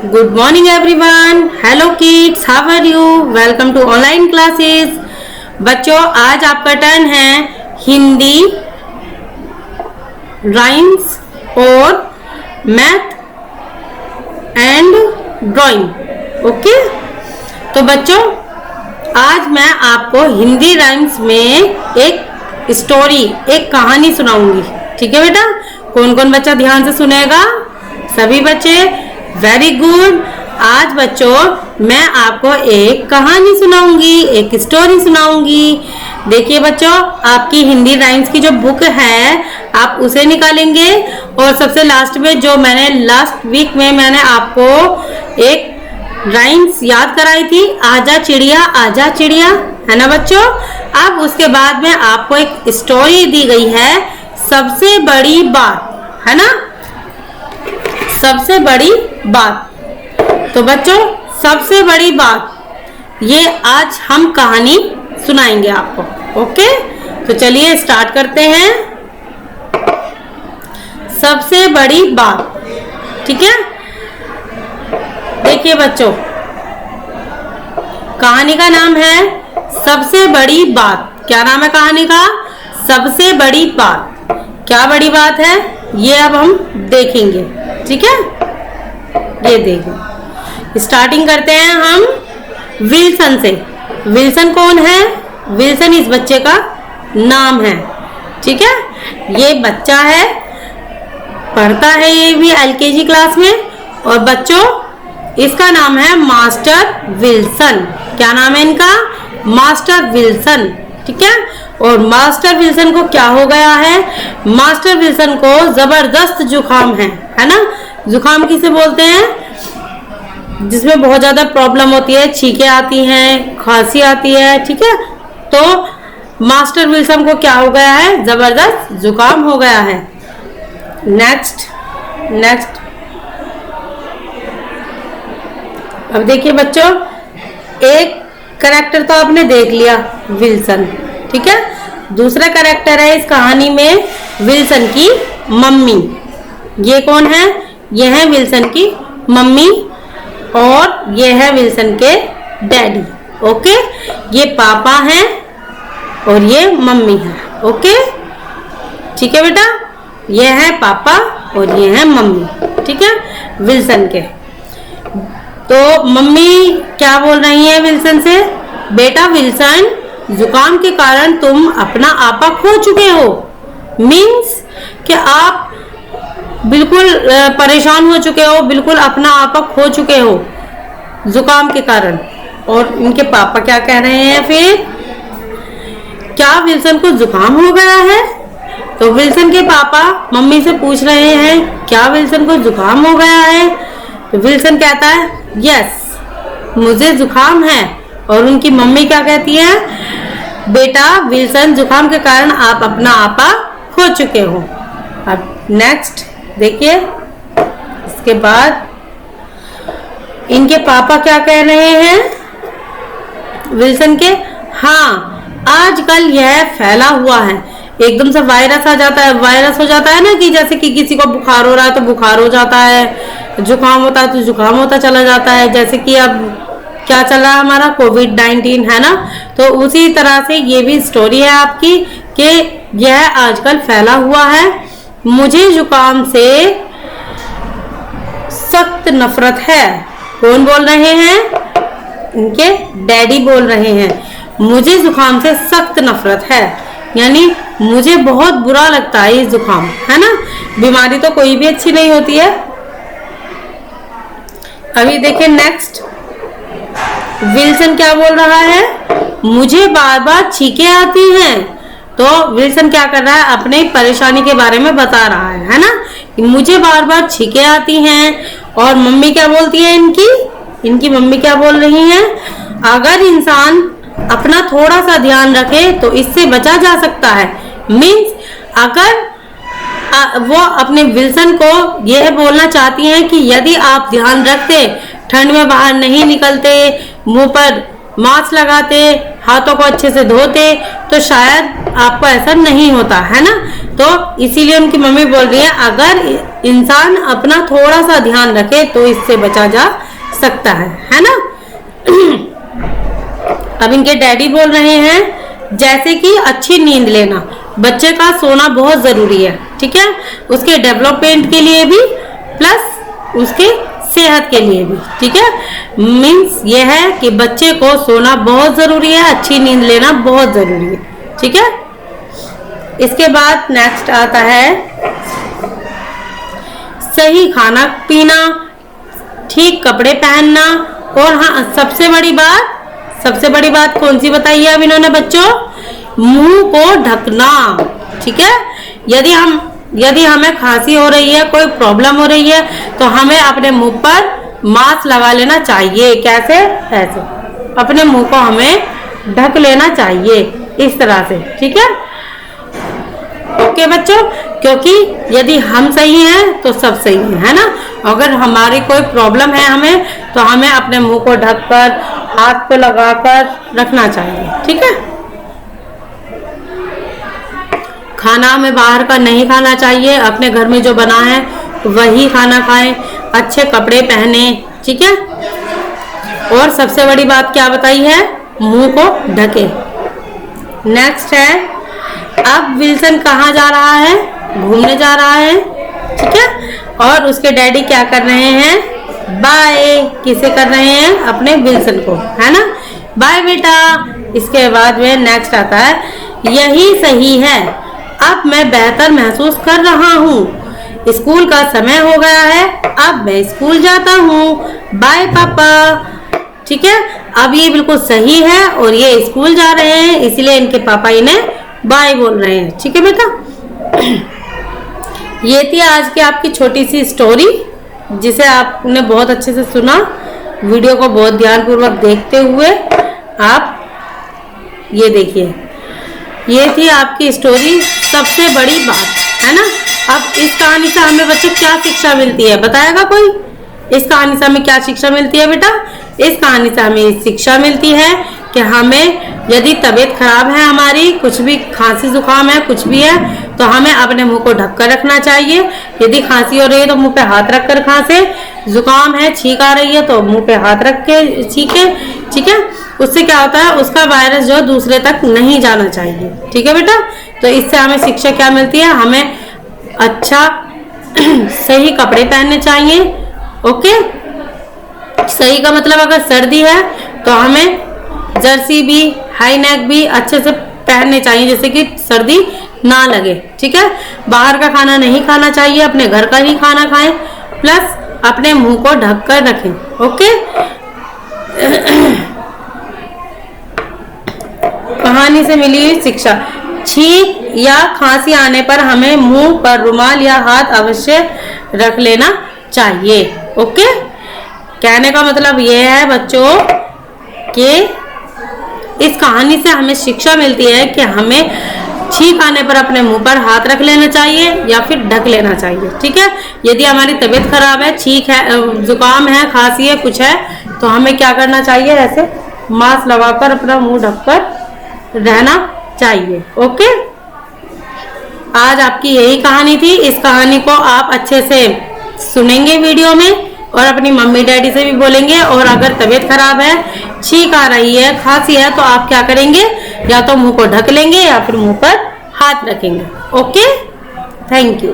Good morning everyone. Hello kids, how are you? Welcome to online classes. बच्चों आज आपका turn है Hindi, rhymes और मैथ एंड ड्राइंग। ओके, तो बच्चों आज मैं आपको हिंदी राइम्स में एक स्टोरी, एक कहानी सुनाऊंगी। ठीक है बेटा, कौन कौन बच्चा ध्यान से सुनेगा? सभी बच्चे, वेरी गुड। आज बच्चों मैं आपको एक कहानी सुनाऊंगी, एक स्टोरी सुनाऊंगी। देखिए बच्चों, आपकी हिंदी राइम्स की जो बुक है आप उसे निकालेंगे और सबसे लास्ट में जो मैंने लास्ट वीक में मैंने आपको एक राइम्स याद कराई थी, आजा चिड़िया, है ना बच्चों। अब उसके बाद में आपको एक स्टोरी दी गई है, सबसे बड़ी बात, है ना, सबसे बड़ी बात। तो बच्चों सबसे बड़ी बात ये आज हम कहानी सुनाएंगे आपको। ओके, तो चलिए स्टार्ट करते हैं। सबसे बड़ी बात, ठीक है। देखिए बच्चों, कहानी का नाम है सबसे बड़ी बात। क्या नाम है कहानी का? सबसे बड़ी बात। क्या बड़ी बात है ये अब हम देखेंगे। ठीक है, ये देखो, स्टार्टिंग करते हैं हम विल्सन से। विल्सन कौन है? विल्सन इस बच्चे का नाम है। ठीक है, ये बच्चा है, पढ़ता है ये भी एलकेजी क्लास में। और बच्चों इसका नाम है मास्टर विल्सन। क्या नाम है इनका? Master Wilson. ठीक है, और मास्टर विल्सन को क्या हो गया है? मास्टर विल्सन को जबरदस्त जुकाम है ना। जुकाम किसे बोलते हैं? जिसमें बहुत ज्यादा प्रॉब्लम होती है, छींकें आती हैं, खांसी आती है। ठीक है, तो मास्टर विल्सन को क्या हो गया है? जबरदस्त जुकाम हो गया है। नेक्स्ट अब देखिए बच्चों, एक कैरेक्टर तो आपने देख लिया, विल्सन। ठीक है, दूसरा कैरेक्टर है इस कहानी में विल्सन की मम्मी। ये कौन है? ये है विल्सन की मम्मी और ये है विल्सन के डैडी। ओके, ये पापा हैं और ये मम्मी है। ओके, ठीक है बेटा, ये है पापा और ये है मम्मी। ठीक है, विल्सन के। तो मम्मी क्या बोल रही है विल्सन से? बेटा विल्सन, जुकाम के कारण तुम अपना आपा खो चुके हो। मीन्स कि आप बिल्कुल परेशान हो चुके हो, बिल्कुल अपना आपा खो चुके हो जुकाम के कारण। और इनके पापा क्या कह रहे हैं फिर? क्या विल्सन को जुकाम हो गया है? तो विल्सन के पापा मम्मी से पूछ रहे हैं, क्या विल्सन को जुकाम हो गया है? तो विल्सन कहता है, यस मुझे जुकाम है। और उनकी मम्मी क्या कहती है? बेटा विल्सन, जुकाम के कारण आप अपना आपा खो चुके हो। अब नेक्स्ट देखिए, इसके बाद इनके पापा क्या कह रहे हैं विल्सन के? हाँ, आजकल यह फैला हुआ है, एकदम से वायरस आ जाता है, वायरस हो जाता है ना, कि जैसे कि किसी को बुखार हो रहा है तो बुखार हो जाता है, जुकाम होता है तो जुकाम होता चला जाता है। जैसे कि अब क्या चल रहा है हमारा कोविड-19, है ना। तो उसी तरह से ये भी स्टोरी है आपकी कि यह आजकल फैला हुआ है। मुझे जुकाम से सख्त नफरत है। कौन बोल रहे हैं? इनके डैडी बोल रहे हैं, मुझे जुकाम से सख्त नफरत है, यानी मुझे बहुत बुरा लगता है ये जुकाम, है ना। बीमारी तो कोई भी अच्छी नहीं होती है। अभी देखिए नेक्स्ट, विल्सन क्या बोल रहा है? मुझे बार बार छींकें आती हैं। तो विल्सन क्या कर रहा है? अपने परेशानी के बारे में बता रहा है ना, मुझे बार बार छींकें आती हैं। और मम्मी क्या बोलती है इनकी मम्मी क्या बोल रही हैं? अगर इंसान अपना थोड़ा सा ध्यान रखे तो इससे बचा जा सकता है। मीन्स अगर वो अपने विल्सन को यह बोलना चाहती हैं कि यदि आप ध्यान रखते, ठंड में बाहर नहीं निकलते, मुंह पर मास्क लगाते, हाथों को अच्छे से धोते, तो शायद आपको ऐसा नहीं होता, है ना। तो इसीलिए उनकी मम्मी बोल रही है, अगर इंसान अपना थोड़ा सा ध्यान रखे तो इससे बचा जा सकता है ना। अब इनके डैडी बोल रहे हैं जैसे कि अच्छी नींद लेना, बच्चे का सोना बहुत जरूरी है, ठीक है, उसके डेवलपमेंट के लिए भी प्लस उसके सेहत के लिए भी, ठीक है। मीन्स ये है कि बच्चे को सोना बहुत जरूरी है, अच्छी नींद लेना बहुत जरूरी है, ठीक है। इसके बाद नेक्स्ट आता है सही खाना पीना, ठीक कपड़े पहनना, और हाँ सबसे बड़ी बात कौन सी बताई है अब इन्होंने बच्चों, मुंह को ढकना, ठीक है। यदि हमें खांसी हो रही है, कोई प्रॉब्लम हो रही है, तो हमें अपने मुंह पर मास्क लगा लेना चाहिए। कैसे? ऐसे अपने मुंह को हमें ढक लेना चाहिए इस तरह से, ठीक है। ओके बच्चों, क्योंकि यदि हम सही हैं तो सब सही है ना। अगर हमारी कोई प्रॉब्लम है हमें, तो हमें अपने मुंह को ढककर हाथ को लगाकर रखना चाहिए, ठीक है। खाना हमें बाहर का नहीं खाना चाहिए, अपने घर में जो बना है वही खाना खाएं, अच्छे कपड़े पहने, ठीक है। और सबसे बड़ी बात क्या बताई है, मुंह को ढके। नेक्स्ट है, अब विल्सन कहाँ जा रहा है, घूमने जा रहा है, ठीक है। और उसके डैडी क्या कर रहे हैं, बाय किसे कर रहे हैं, अपने विल्सन को, है ना, बाय बेटा। इसके बाद में नेक्स्ट आता है, यही सही है, अब मैं बेहतर महसूस कर रहा हूँ, स्कूल का समय हो गया है, अब मैं स्कूल जाता हूँ, बाय पापा, ठीक है। अब ये बिल्कुल सही है और ये स्कूल जा रहे हैं, इसलिए इनके पापा इन्हें बाय बोल रहे हैं, ठीक है बेटा। ये थी आज की आपकी छोटी सी स्टोरी, जिसे आपने बहुत अच्छे से सुना। वीडियो को बहुत ध्यानपूर्वक देखते हुए आप ये देखिए, ये थी आपकी स्टोरी, सबसे बड़ी बात, है ना। अब इस कहानी से हमें बच्चों क्या शिक्षा मिलती है, बताएगा कोई? इस कहानी से हमें क्या शिक्षा मिलती है बेटा? इस कहानी से हमें शिक्षा मिलती है कि हमें यदि तबीयत खराब है, हमारी कुछ भी खांसी जुकाम है, कुछ भी है, तो हमें अपने मुंह को ढककर रखना चाहिए। यदि खांसी हो रही है तो मुंह पे हाथ रखकर खांसे, जुकाम है, छींक आ रही है तो मुंह पे हाथ रख के छींके, ठीक है। उससे क्या होता है, उसका वायरस जो दूसरे तक नहीं जाना चाहिए, ठीक है बेटा। तो इससे हमें शिक्षा क्या मिलती है, हमें अच्छा सही कपड़े पहनने चाहिए, ओके। सही का मतलब अगर सर्दी है तो हमें जर्सी भी, हाई नेक भी अच्छे से पहनने चाहिए, जैसे कि सर्दी ना लगे, ठीक है। बाहर का खाना नहीं खाना चाहिए, अपने घर का ही खाना खाएं, प्लस अपने मुंह को ढक कर रखें, ओके। कहानी से मिली हुई शिक्षा, छींक या खांसी आने पर हमें मुंह पर रुमाल या हाथ अवश्य रख लेना चाहिए, ओके। कहने का मतलब ये है बच्चों कि इस कहानी से हमें शिक्षा मिलती है कि हमें छींक आने पर अपने मुंह पर हाथ रख लेना चाहिए या फिर ढक लेना चाहिए, ठीक है। यदि हमारी तबीयत खराब है, छींक है, जुकाम है, खांसी है, कुछ है, तो हमें क्या करना चाहिए, ऐसे मास्क लगाकर अपना मुंह ढककर रहना चाहिए, ओके। आज आपकी यही कहानी थी। इस कहानी को आप अच्छे से सुनेंगे वीडियो में और अपनी मम्मी डैडी से भी बोलेंगे। और अगर तबीयत खराब है, छींक आ रही है, खांसी है, तो आप क्या करेंगे, या तो मुंह को ढक लेंगे या फिर मुंह पर हाथ रखेंगे, ओके। Thank you.